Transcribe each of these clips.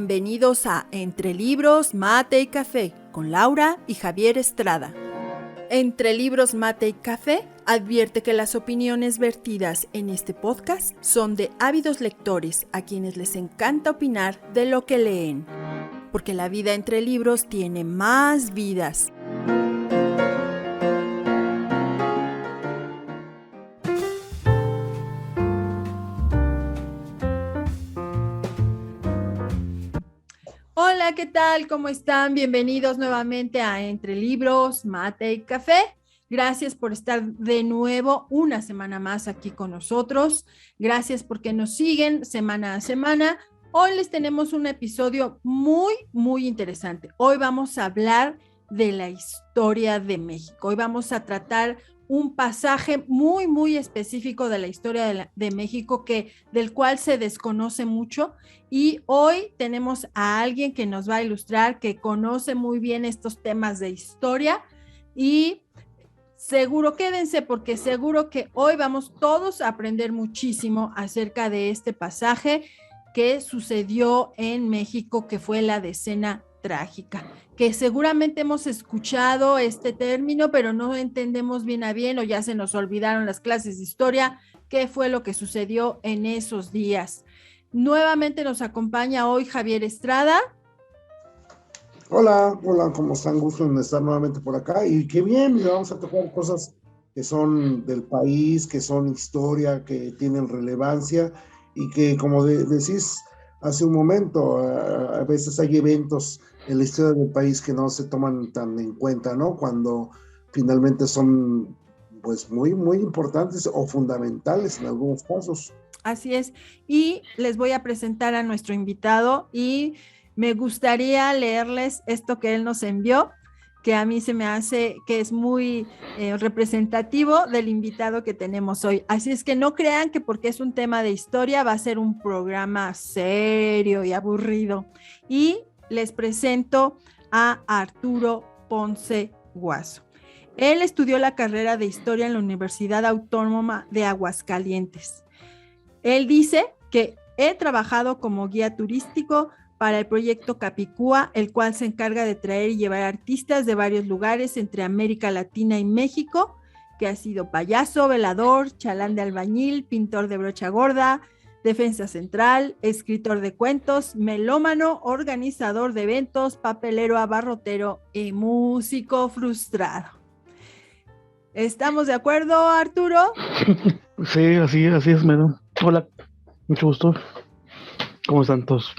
Bienvenidos a Entre Libros, Mate y Café con Laura y Javier Estrada. Entre Libros, Mate y Café advierte que las opiniones vertidas en este podcast son de ávidos lectores a quienes les encanta opinar de lo que leen, porque la vida entre libros tiene más vidas. Hola, ¿qué tal? ¿Cómo están? Bienvenidos nuevamente a Entre Libros, Mate y Café. Gracias por estar de nuevo una semana más aquí con nosotros. Gracias porque nos siguen semana a semana. Hoy les tenemos un episodio muy interesante. Hoy vamos a hablar de la historia de México. Hoy vamos a tratar un pasaje muy específico de la historia de México del cual se desconoce mucho, y hoy tenemos a alguien que nos va a ilustrar, que conoce muy bien estos temas de historia, y seguro quédense porque seguro que hoy vamos todos a aprender muchísimo acerca de este pasaje que sucedió en México, que fue la Decena Trágica, que seguramente hemos escuchado este término, pero no entendemos bien a bien, o ya se nos olvidaron las clases de historia, qué fue lo que sucedió en esos días. Nuevamente nos acompaña hoy Javier Estrada. Hola, ¿cómo están? Gusto en estar nuevamente por acá. Y qué bien, mira, vamos a tocar cosas que son del país, que son historia, que tienen relevancia y que, como decís hace un momento, a veces hay eventos en la historia del país que no se toman tan en cuenta, ¿no? Cuando finalmente son, pues, muy importantes o fundamentales en algunos casos. Así es. Y les voy a presentar a nuestro invitado y me gustaría leerles esto que él nos envió, que a mí se me hace que es muy representativo del invitado que tenemos hoy. Así es que no crean que porque es un tema de historia va a ser un programa serio y aburrido. Y les presento a Arturo Ponce Guaso. Él estudió la carrera de Historia en la Universidad Autónoma de Aguascalientes. Él dice que he trabajado como guía turístico para el proyecto Capicúa, el cual se encarga de traer y llevar artistas de varios lugares entre América Latina y México, que ha sido payaso, velador, chalán de albañil, pintor de brocha gorda, defensa central, escritor de cuentos, melómano, organizador de eventos, papelero, abarrotero y músico frustrado. ¿Estamos de acuerdo, Arturo? Sí, así es, Medo. Hola, mucho gusto. ¿Cómo están todos?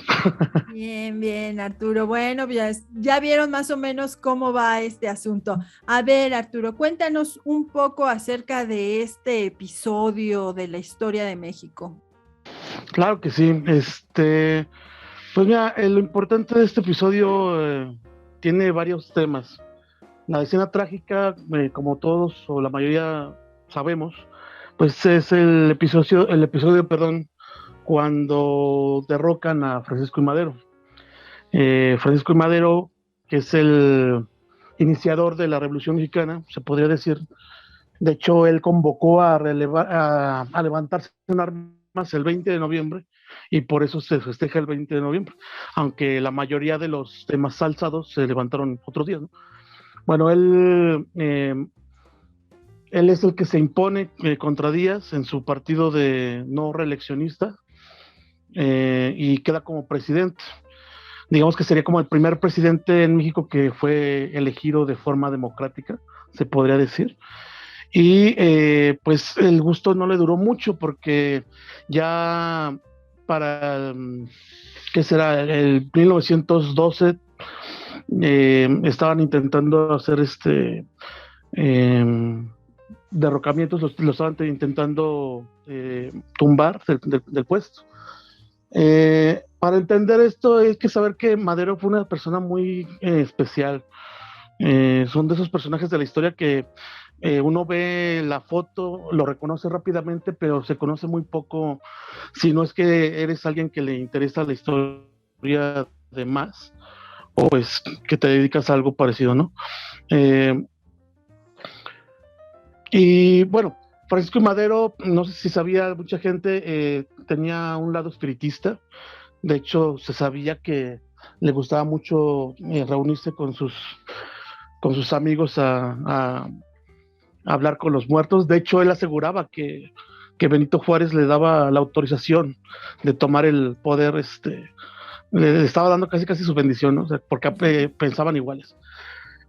Bien, Arturo. Bueno, ya vieron más o menos cómo va este asunto. A ver, Arturo, cuéntanos un poco acerca de este episodio de la historia de México. Claro que sí. Pues mira, lo importante de este episodio tiene varios temas. La escena trágica, como todos o la mayoría sabemos, pues es el episodio, perdón, cuando derrocan a Francisco y Madero. Francisco y Madero, que es el iniciador de la Revolución Mexicana, se podría decir. De hecho, él convocó a levantarse en armas el 20 de noviembre y por eso se festeja el 20 de noviembre, aunque la mayoría de los temas alzados se levantaron otros días, ¿no? Bueno, él es el que se impone contra Díaz en su partido de no reeleccionista y queda como presidente. Digamos que sería como el primer presidente en México que fue elegido de forma democrática, se podría decir. Y pues el gusto no le duró mucho porque ya para, ¿qué será? El 1912 estaban intentando hacer eh, derrocamientos, lo estaban intentando tumbar del puesto. Para entender esto hay que saber que Madero fue una persona muy especial. Son de esos personajes de la historia que uno ve la foto, lo reconoce rápidamente, pero se conoce muy poco, si no es que eres alguien que le interesa la historia de más, o pues que te dedicas a algo parecido, ¿no? Y bueno, Francisco y Madero, no sé si sabía mucha gente, tenía un lado espiritista. De hecho, se sabía que le gustaba mucho reunirse con sus amigos a hablar con los muertos. De hecho, él aseguraba que Benito Juárez le daba la autorización de tomar el poder, le estaba dando casi su bendición, ¿no? O sea, porque pensaban iguales.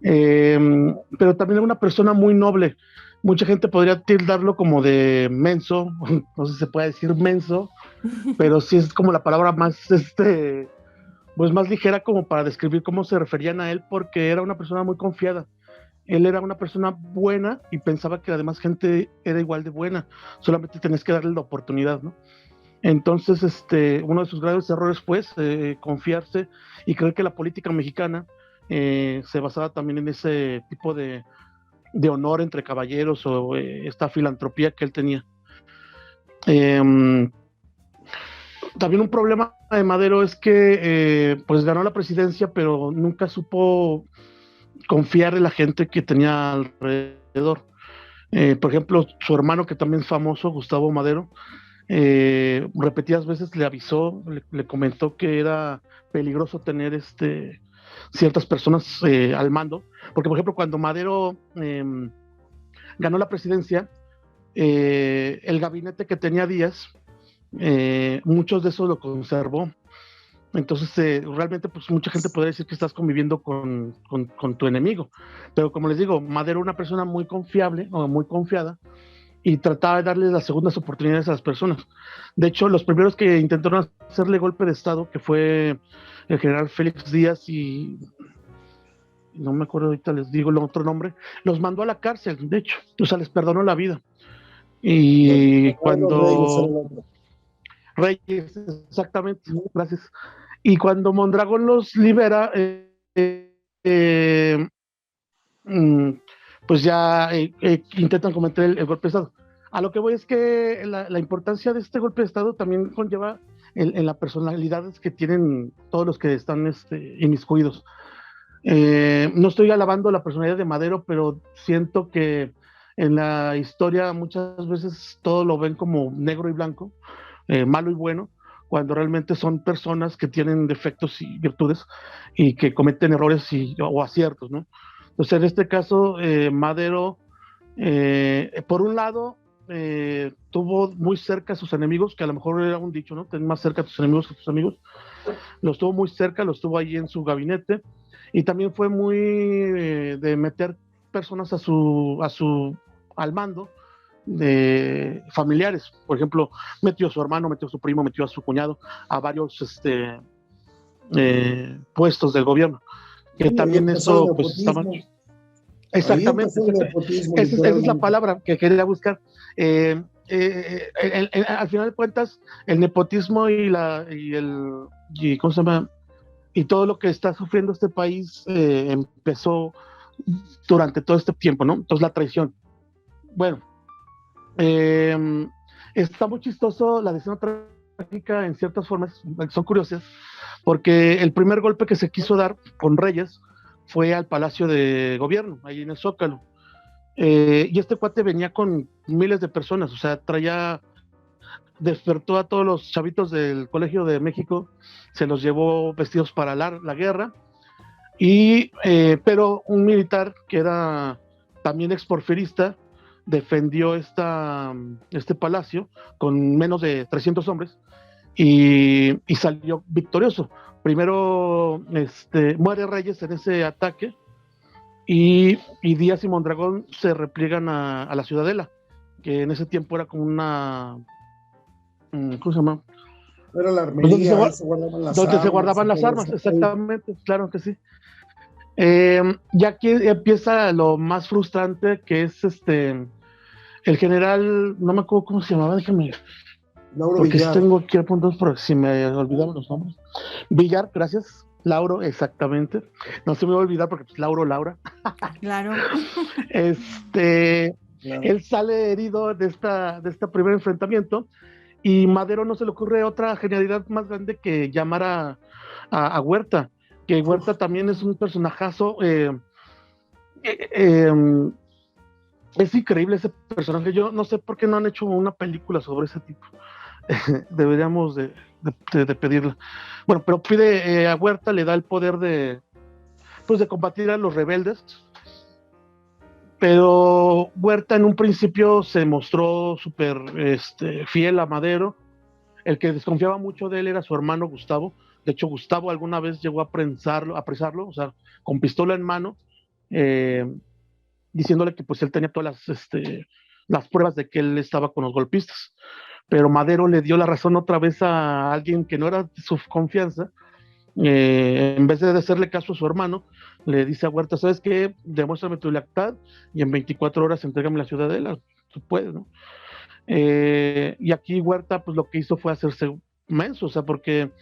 Pero también era una persona muy noble. Mucha gente podría tildarlo como de menso, no sé si se puede decir menso, pero sí es como la palabra más, pues más ligera como para describir cómo se referían a él, porque era una persona muy confiada. Él era una persona buena y pensaba que la demás gente era igual de buena, solamente tenías que darle la oportunidad, ¿no? Entonces, uno de sus graves errores fue confiarse y creer que la política mexicana se basaba también en ese tipo de honor entre caballeros o esta filantropía que él tenía. También un problema de Madero es que pues ganó la presidencia, pero nunca supo confiar en la gente que tenía alrededor. Por ejemplo, su hermano, que también es famoso, Gustavo Madero, repetidas veces le avisó, le comentó que era peligroso tener ciertas personas al mando, porque por ejemplo cuando Madero ganó la presidencia, el gabinete que tenía Díaz, muchos de esos lo conservó. Entonces, realmente, pues mucha gente podría decir que estás conviviendo con tu enemigo. Pero como les digo, Madero era una persona muy confiable o muy confiada y trataba de darle las segundas oportunidades a las personas. De hecho, los primeros que intentaron hacerle golpe de Estado, que fue el general Félix Díaz y no me acuerdo ahorita, les digo el otro nombre, los mandó a la cárcel, de hecho, o sea, les perdonó la vida. Y cuando... Reyes, exactamente, gracias. Y cuando Mondragón los libera, pues ya intentan cometer el golpe de Estado. A lo que voy es que la importancia de este golpe de Estado también conlleva en las personalidades que tienen todos los que están inmiscuidos. No estoy alabando la personalidad de Madero, pero siento que en la historia muchas veces todo lo ven como negro y blanco, malo y bueno, cuando realmente son personas que tienen defectos y virtudes y que cometen errores o aciertos, ¿no? Entonces, en este caso, Madero, por un lado, tuvo muy cerca a sus enemigos, que a lo mejor era un dicho, ¿no? Ten más cerca a tus enemigos que a tus amigos. Los tuvo muy cerca, los tuvo ahí en su gabinete, y también fue muy de meter personas al mando de familiares. Por ejemplo, metió a su hermano, metió a su primo, metió a su cuñado a varios puestos del gobierno, que también eso pues estaba... Exactamente, esa es la palabra que quería buscar. Al final de cuentas, el nepotismo y ¿cómo se llama? Y todo lo que está sufriendo este país empezó durante todo este tiempo, ¿no? Entonces la traición. Bueno, está muy chistoso la decisión trágica en ciertas formas, son curiosas, porque el primer golpe que se quiso dar con Reyes fue al Palacio de Gobierno, ahí en el Zócalo. Y este cuate venía con miles de personas, o sea, despertó a todos los chavitos del Colegio de México, se los llevó vestidos para la guerra, pero un militar que era también exporfirista defendió este palacio con menos de 300 hombres y salió victorioso. Primero muere Reyes en ese ataque y Díaz y Mondragón se repliegan a la Ciudadela, que en ese tiempo era como una... ¿Cómo se llama? Era la armería, donde se guardaban las armas, exactamente, claro que sí. Y aquí empieza lo más frustrante, que es el general, no me acuerdo cómo se llamaba, déjame, Lauro porque Villar. tengo aquí apuntados por si me olvidaban los nombres. Villar, gracias. Lauro, exactamente. No se me va a olvidar porque pues, Laura. Claro. Claro. Él sale herido de este primer enfrentamiento y Madero no se le ocurre otra genialidad más grande que llamar a Huerta, que Huerta también es un personajazo. Es increíble ese personaje. Yo no sé por qué no han hecho una película sobre ese tipo. deberíamos de pedirla. Bueno, pero pide a Huerta, le da el poder de combatir a los rebeldes, pero Huerta en un principio se mostró súper fiel a Madero. El que desconfiaba mucho de él era su hermano Gustavo. De hecho, Gustavo alguna vez llegó a apresarlo, o sea, con pistola en mano, diciéndole que pues él tenía todas las pruebas de que él estaba con los golpistas. Pero Madero le dio la razón otra vez a alguien que no era de su confianza. En vez de hacerle caso a su hermano, le dice a Huerta, ¿sabes qué? Demuéstrame tu lealtad y en 24 horas entrégame la ciudadela, tú puedes, ¿no? Y aquí Huerta, pues lo que hizo fue hacerse menso, o sea, porque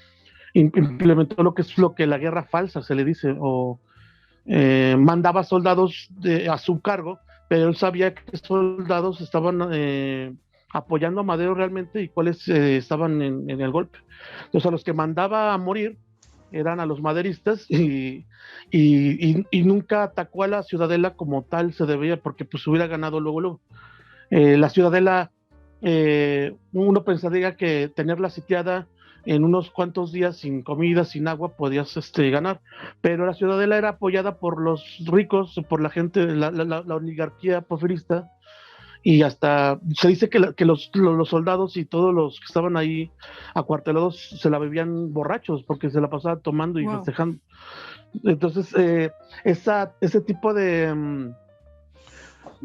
implementó lo que es la guerra falsa, se le dice, o mandaba soldados a su cargo, pero él sabía que soldados estaban apoyando a Madero realmente y cuáles estaban en el golpe. Entonces a los que mandaba a morir eran a los maderistas y nunca atacó a la ciudadela como tal se debía, porque pues hubiera ganado luego. La ciudadela, uno pensaría que tenerla sitiada en unos cuantos días sin comida, sin agua, podías ganar, pero la ciudadela era apoyada por los ricos, por la gente, la oligarquía porfirista, y hasta se dice que los soldados y todos los que estaban ahí acuartelados se la bebían borrachos porque se la pasaban tomando y festejando. Entonces, ese tipo de,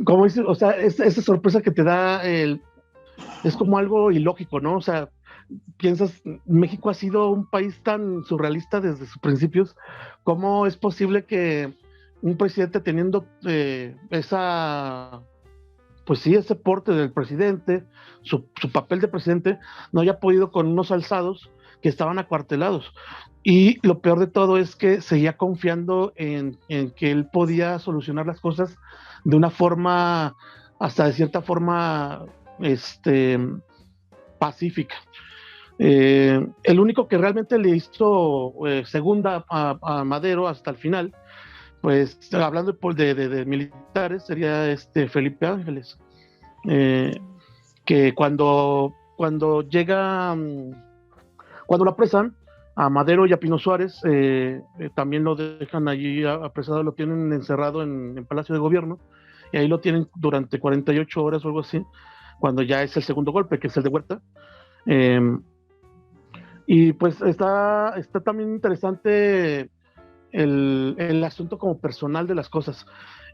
como dice, o sea, esa sorpresa que te da es como algo ilógico, ¿no? O sea, piensas, México ha sido un país tan surrealista desde sus principios, ¿cómo es posible que un presidente teniendo pues sí, ese porte del presidente, su papel de presidente, no haya podido con unos alzados que estaban acuartelados? Y lo peor de todo es que seguía confiando en que él podía solucionar las cosas de una forma, hasta de cierta forma, pacífica. El único que realmente le hizo segunda a Madero hasta el final, pues hablando de militares, sería Felipe Ángeles, que cuando llega, cuando lo apresan a Madero y a Pino Suárez, también lo dejan allí apresado, lo tienen encerrado en Palacio de Gobierno, y ahí lo tienen durante 48 horas o algo así, cuando ya es el segundo golpe, que es el de Huerta. Y pues está también interesante el asunto como personal de las cosas.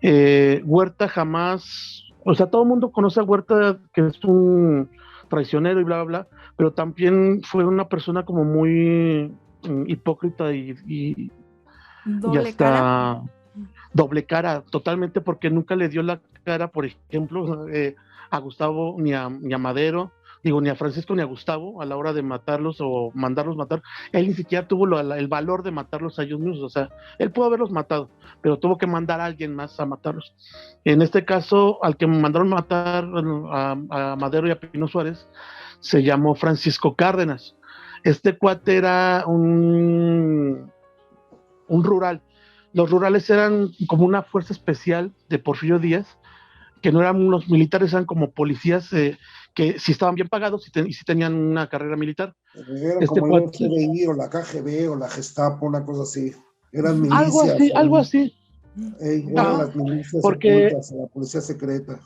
Huerta jamás, o sea, todo el mundo conoce a Huerta, que es un traicionero y bla, bla, bla, pero también fue una persona como muy hipócrita y ¿Doble hasta cara? doble cara, totalmente, porque nunca le dio la cara, por ejemplo, a Gustavo ni a Madero, digo, ni a Francisco ni a Gustavo a la hora de matarlos o mandarlos matar. Él ni siquiera tuvo el valor de matarlos a ellos mismos, o sea, él pudo haberlos matado, pero tuvo que mandar a alguien más a matarlos. En este caso, al que mandaron matar a Madero y a Pino Suárez, se llamó Francisco Cárdenas. Este cuate era un rural. Los rurales eran como una fuerza especial de Porfirio Díaz, que no eran unos militares, eran como policías que sí estaban bien pagados y sí tenían una carrera militar. Eran como el FBI o la KGB o la Gestapo, una cosa así. Eran milicias. Algo así. Eran las milicias ocultas, la policía secreta.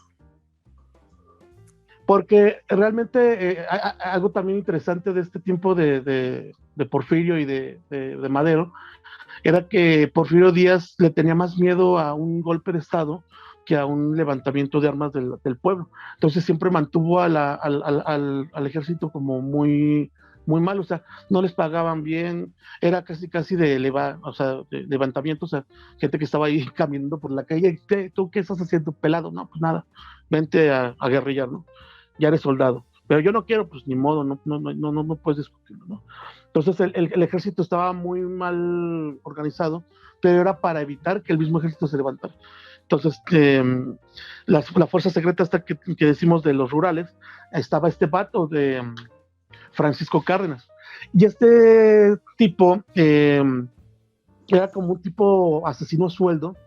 Porque realmente algo también interesante de este tiempo de Porfirio y de Madero era que Porfirio Díaz le tenía más miedo a un golpe de Estado que a un levantamiento de armas del pueblo. Entonces siempre mantuvo al ejército como muy, muy mal, o sea, no les pagaban bien, era casi de levantamiento, o sea, gente que estaba ahí caminando por la calle, ¿tú qué estás haciendo, pelado? No, pues nada, vente a guerrillar, ¿no? Ya eres soldado. Pero yo no quiero, pues ni modo, no puedes discutirlo, ¿no? Entonces el ejército estaba muy mal organizado, pero era para evitar que el mismo ejército se levantara. Entonces, la fuerza secreta hasta que decimos de los rurales, estaba este vato de Francisco Cárdenas. Y este tipo era como un tipo asesino a sueldo,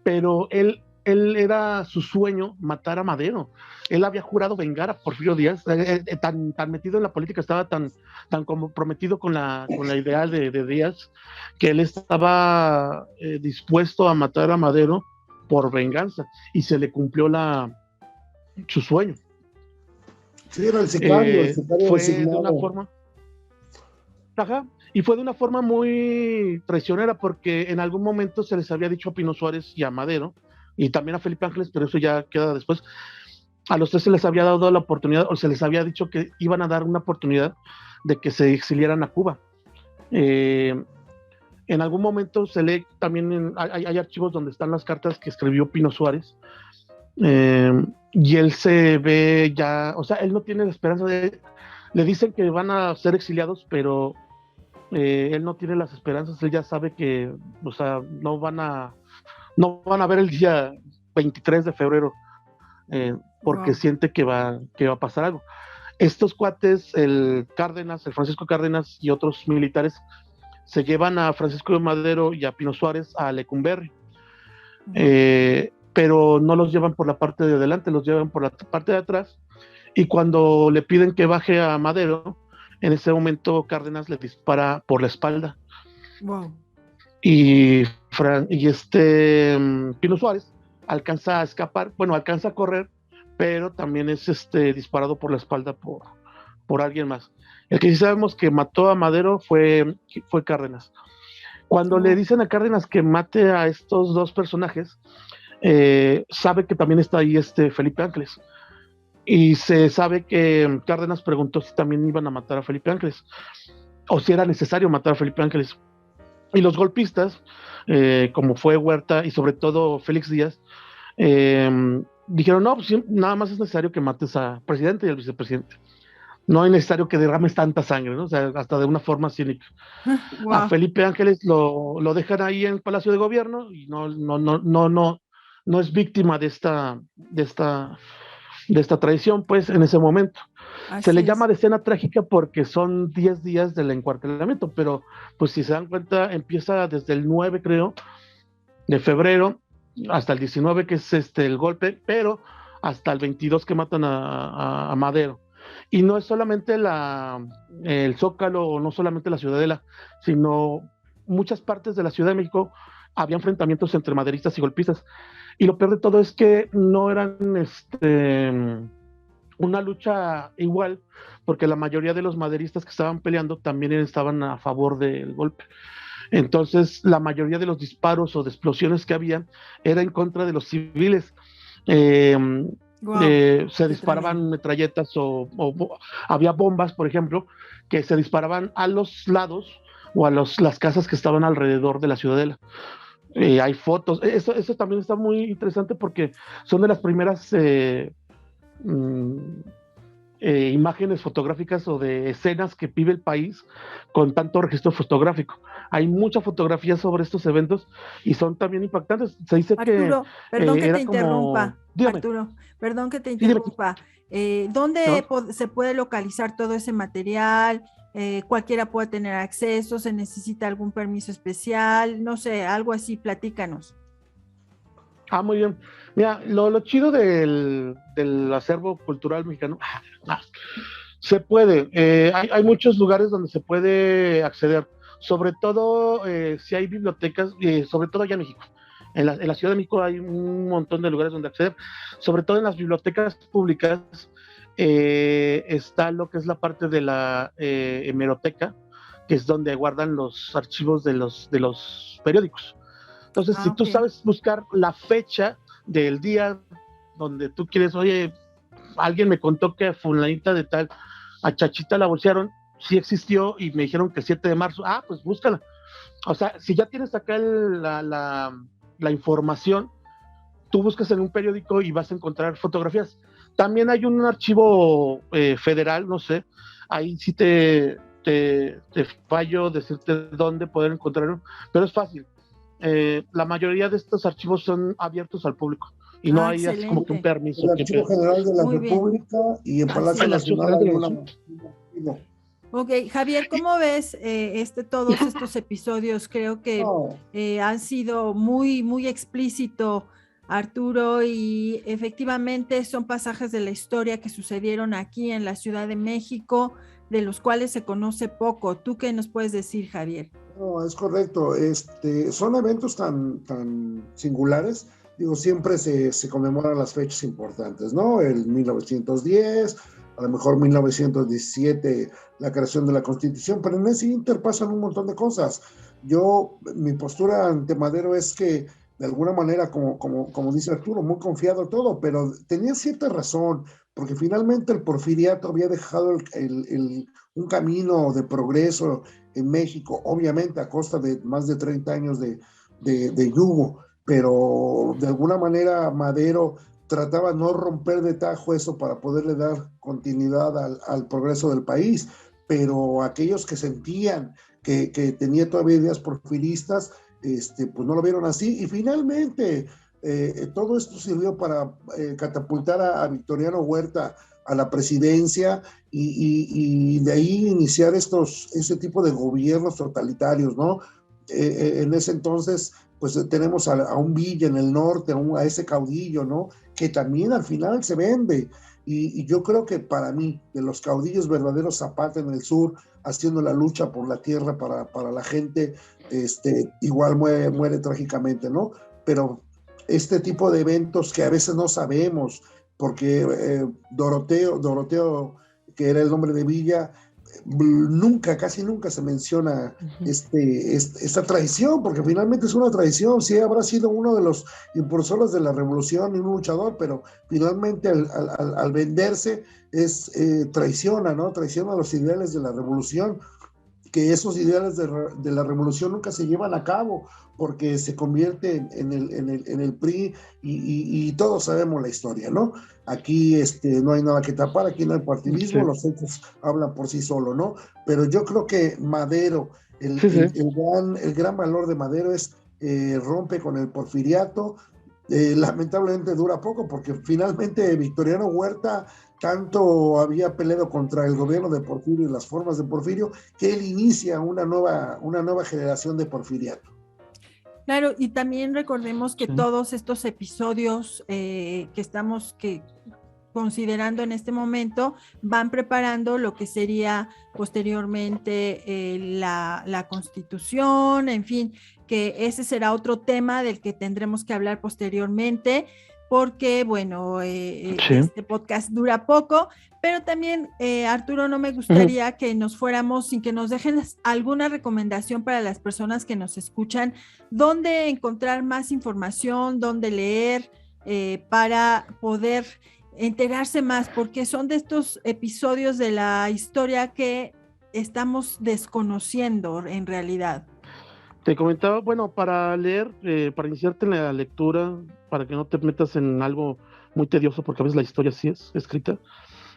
pero él él era su sueño matar a Madero. Él había jurado vengar a Porfirio Díaz, tan metido en la política, estaba tan comprometido con la ideal de Díaz, que él estaba dispuesto a matar a Madero por venganza, y se le cumplió su sueño. Sí, era el sicario fue designado. De una forma... Ajá, y fue de una forma muy traicionera, porque en algún momento se les había dicho a Pino Suárez y a Madero, y también a Felipe Ángeles, pero eso ya queda después, a los tres se les había dado la oportunidad, o se les había dicho que iban a dar una oportunidad de que se exiliaran a Cuba. En algún momento se lee también, hay archivos donde están las cartas que escribió Pino Suárez, y él se ve ya, o sea, él no tiene la esperanza le dicen que van a ser exiliados, pero él no tiene las esperanzas, él ya sabe que, o sea, no van a ver el día 23 de febrero, porque siente que va a pasar algo. Estos cuates, el Francisco Cárdenas y otros militares, se llevan a Francisco de Madero y a Pino Suárez a Lecumberri, pero no los llevan por la parte de adelante, los llevan por la parte de atrás, y cuando le piden que baje a Madero, en ese momento Cárdenas le dispara por la espalda. Wow. Y Pino Suárez alcanza a escapar, alcanza a correr, pero también es disparado por la espalda por alguien más. El que sí sabemos que mató a Madero fue Cárdenas. Cuando le dicen a Cárdenas que mate a estos dos personajes, sabe que también está ahí Felipe Ángeles, y se sabe que Cárdenas preguntó si también iban a matar a Felipe Ángeles, o si era necesario matar a Felipe Ángeles. Y los golpistas, como fue Huerta y sobre todo Félix Díaz, dijeron, no, pues nada más es necesario que mates al presidente y al vicepresidente. No es necesario que derrames tanta sangre, ¿no? O sea, hasta de una forma cínica. Wow. A Felipe Ángeles lo dejan ahí en Palacio de Gobierno, y no es víctima de esta traición, pues, en ese momento. Se le llama de escena trágica porque son 10 días del encuartelamiento, pero pues si se dan cuenta, empieza desde el 9, creo, de febrero, hasta el 19, que es el golpe, pero hasta el 22 que matan a Madero. Y no es solamente el Zócalo, o no solamente la Ciudadela, sino muchas partes de la Ciudad de México había enfrentamientos entre maderistas y golpistas. Y lo peor de todo es que no eran una lucha igual, porque la mayoría de los maderistas que estaban peleando también estaban a favor del golpe. Entonces, la mayoría de los disparos o de explosiones que habían era en contra de los civiles. Se disparaban metralletas o había bombas, por ejemplo, que se disparaban a los lados o a las casas que estaban alrededor de la Ciudadela. Hay fotos, eso también está muy interesante porque son de las primeras imágenes fotográficas o de escenas que vive el país con tanto registro fotográfico. Hay mucha fotografía sobre estos eventos y son también impactantes. Se dice Arturo, que perdón que te interrumpa. Arturo, perdón que te interrumpa. ¿Dónde se puede localizar todo ese material? ¿Cualquiera puede tener acceso? ¿Se necesita algún permiso especial? No sé, algo así, platícanos. Muy bien. Mira, lo chido del acervo cultural mexicano, se puede. Hay muchos lugares donde se puede acceder, sobre todo si hay bibliotecas, sobre todo allá en México. En la Ciudad de México hay un montón de lugares donde acceder, sobre todo en las bibliotecas públicas. Está lo que es la parte de la hemeroteca, que es donde guardan los archivos de los periódicos. Entonces, si tú sabes buscar la fecha del día donde tú quieres, oye, alguien me contó que a fulanita de tal, a Chachita la bolsearon, sí existió y me dijeron que el 7 de marzo, pues búscala. O sea, si ya tienes acá la información, tú buscas en un periódico y vas a encontrar fotografías. También hay un archivo federal, no sé, ahí sí te fallo decirte dónde poder encontrarlo, pero es fácil. La mayoría de estos archivos son abiertos al público y no hay así como que un permiso. El Archivo General de la República y en Palacio Nacional hay una. Ok, Javier, ¿cómo ves todos estos episodios? Creo que han sido muy, muy explícito Arturo, y efectivamente son pasajes de la historia que sucedieron aquí en la Ciudad de México, de los cuales se conoce poco. ¿Tú qué nos puedes decir, Javier? No, es correcto. Son eventos tan singulares. Digo, siempre se conmemoran las fechas importantes, ¿no? El 1910, a lo mejor 1917, la creación de la Constitución, pero en ese inter pasan un montón de cosas. Mi postura ante Madero es que, de alguna manera, como dice Arturo, muy confiado todo, pero tenía cierta razón, porque finalmente el porfiriato había dejado un camino de progreso en México, obviamente a costa de más de 30 años de yugo, pero de alguna manera Madero trataba de no romper de tajo eso para poderle dar continuidad al progreso del país, pero aquellos que sentían que tenía todavía ideas porfiristas, pues no lo vieron así, y finalmente todo esto sirvió para catapultar a Victoriano Huerta a la presidencia y de ahí iniciar ese tipo de gobiernos totalitarios, ¿no? En ese entonces, pues tenemos a un Villa en el norte, a ese caudillo, ¿no? Que también al final se vende. Y yo creo que para mí, de los caudillos verdaderos, Zapata en el sur, haciendo la lucha por la tierra para la gente, igual muere trágicamente, ¿no? Pero este tipo de eventos que a veces no sabemos, porque Doroteo, que era el nombre de Villa, casi nunca se menciona esta traición, porque finalmente es una traición. Sí, habrá sido uno de los impulsores de la revolución y un luchador, pero finalmente al venderse traiciona, ¿no? Traiciona los ideales de la revolución, que esos ideales de la revolución nunca se llevan a cabo, porque se convierte en el PRI y todos sabemos la historia, ¿no? Aquí no hay nada que tapar, aquí no hay partidismo, sí. Los hechos hablan por sí solos, ¿no? Pero yo creo que Madero, el gran valor de Madero es rompe con el porfiriato. Lamentablemente dura poco, porque finalmente Victoriano Huerta tanto había peleado contra el gobierno de Porfirio y las formas de Porfirio, que él inicia una nueva generación de porfiriato. Claro, y también recordemos que todos estos episodios que estamos considerando en este momento van preparando lo que sería posteriormente la Constitución, en fin, que ese será otro tema del que tendremos que hablar posteriormente, porque, bueno, este podcast dura poco, pero también, Arturo, no me gustaría que nos fuéramos sin que nos dejen alguna recomendación para las personas que nos escuchan, dónde encontrar más información, dónde leer, para poder enterarse más, porque son de estos episodios de la historia que estamos desconociendo en realidad. Te comentaba, bueno, para leer, para iniciarte en la lectura, para que no te metas en algo muy tedioso, porque a veces la historia sí es escrita,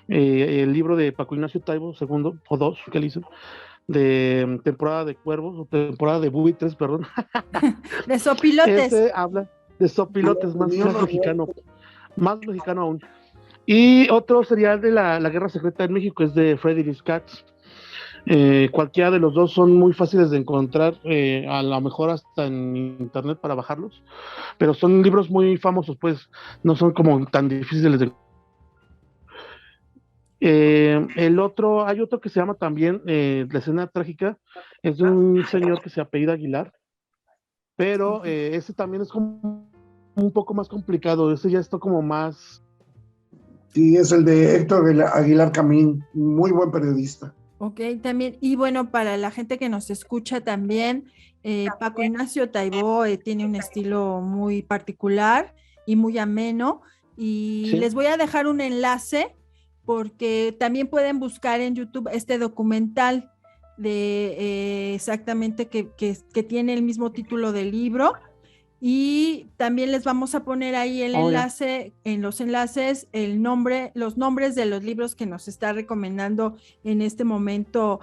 el libro de Paco Ignacio Taibo, segundo, o dos, que le hizo, de temporada de cuervos, o temporada de buitres, perdón. De sopilotes. Ese habla de sopilotes, más mexicano aún. Y otro sería de la Guerra Secreta en México, es de Frederick Katz. Cualquiera de los dos son muy fáciles de encontrar, a lo mejor hasta en internet para bajarlos, pero son libros muy famosos, pues no son como tan difíciles de... hay otro que se llama también La Escena Trágica, es de un señor que se apellida Aguilar, pero ese también es como un poco más complicado, ese ya está como más... Sí, es el de Héctor Aguilar Camín, muy buen periodista. Ok, también, y bueno, para la gente que nos escucha también, Paco Ignacio Taibo tiene un estilo muy particular y muy ameno, y les voy a dejar un enlace, porque también pueden buscar en YouTube este documental de exactamente que tiene el mismo título del libro. Y también les vamos a poner ahí el enlace, en los enlaces, los nombres de los libros que nos está recomendando en este momento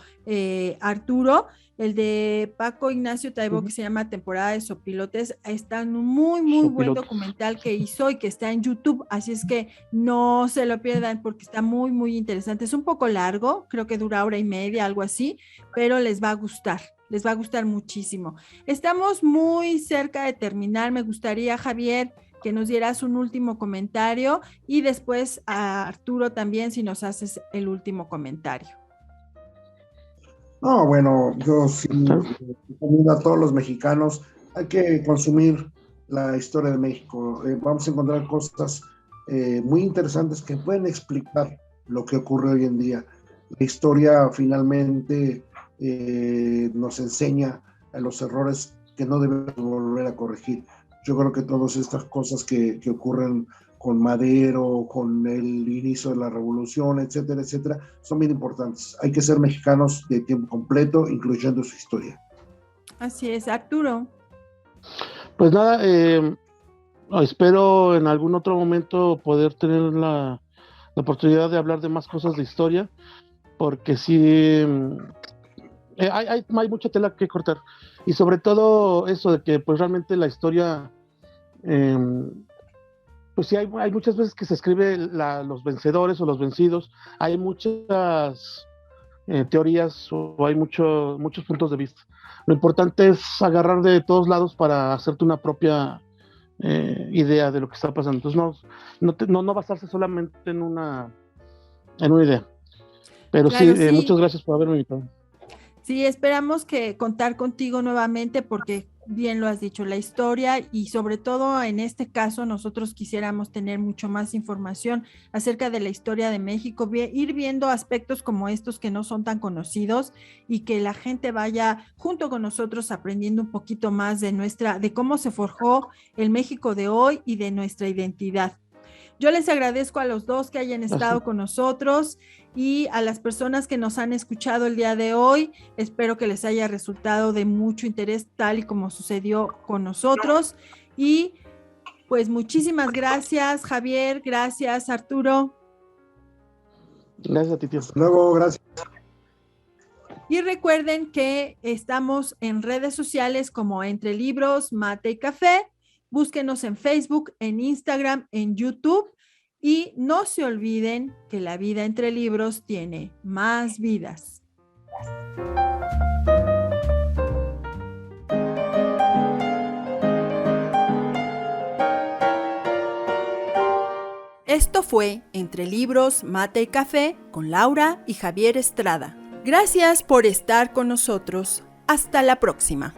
Arturo. El de Paco Ignacio Taibo, que se llama Temporada de Sopilotes, está en un muy buen documental que hizo y que está en YouTube, así es que no se lo pierdan porque está muy interesante. Es un poco largo, creo que dura 1:30, algo así, pero les va a gustar muchísimo. Estamos muy cerca de terminar. Me gustaría, Javier, que nos dieras un último comentario y después a Arturo también si nos haces el último comentario. No, bueno, yo sí recomiendo a todos los mexicanos, hay que consumir la historia de México. Vamos a encontrar cosas muy interesantes que pueden explicar lo que ocurre hoy en día. La historia finalmente nos enseña a los errores que no debemos volver a corregir. Yo creo que todas estas cosas que ocurren con Madero, con el inicio de la revolución, etcétera, etcétera, son bien importantes. Hay que ser mexicanos de tiempo completo, incluyendo su historia. Así es, Arturo. Pues nada, espero en algún otro momento poder tener la oportunidad de hablar de más cosas de historia, porque sí, hay mucha tela que cortar. Y sobre todo eso de que pues realmente la historia, pues sí, hay muchas veces que se escribe los vencedores o los vencidos, hay muchas teorías o hay muchos puntos de vista. Lo importante es agarrar de todos lados para hacerte una propia idea de lo que está pasando. Entonces no basarse solamente en una idea. Pero Claro, sí, muchas gracias por haberme invitado. Sí, esperamos que contar contigo nuevamente porque bien lo has dicho, la historia y sobre todo en este caso nosotros quisiéramos tener mucho más información acerca de la historia de México, ir viendo aspectos como estos que no son tan conocidos y que la gente vaya junto con nosotros aprendiendo un poquito más de cómo se forjó el México de hoy y de nuestra identidad. Yo les agradezco a los dos que hayan estado con nosotros y a las personas que nos han escuchado el día de hoy. Espero que les haya resultado de mucho interés, tal y como sucedió con nosotros. Y pues muchísimas gracias, Javier. Gracias, Arturo. Gracias a ti, tío. Hasta luego, gracias. Y recuerden que estamos en redes sociales como Entre Libros, Mate y Café. Búsquenos en Facebook, en Instagram, en YouTube y no se olviden que la vida entre libros tiene más vidas. Esto fue Entre Libros, Mate y Café con Laura y Javier Estrada. Gracias por estar con nosotros. Hasta la próxima.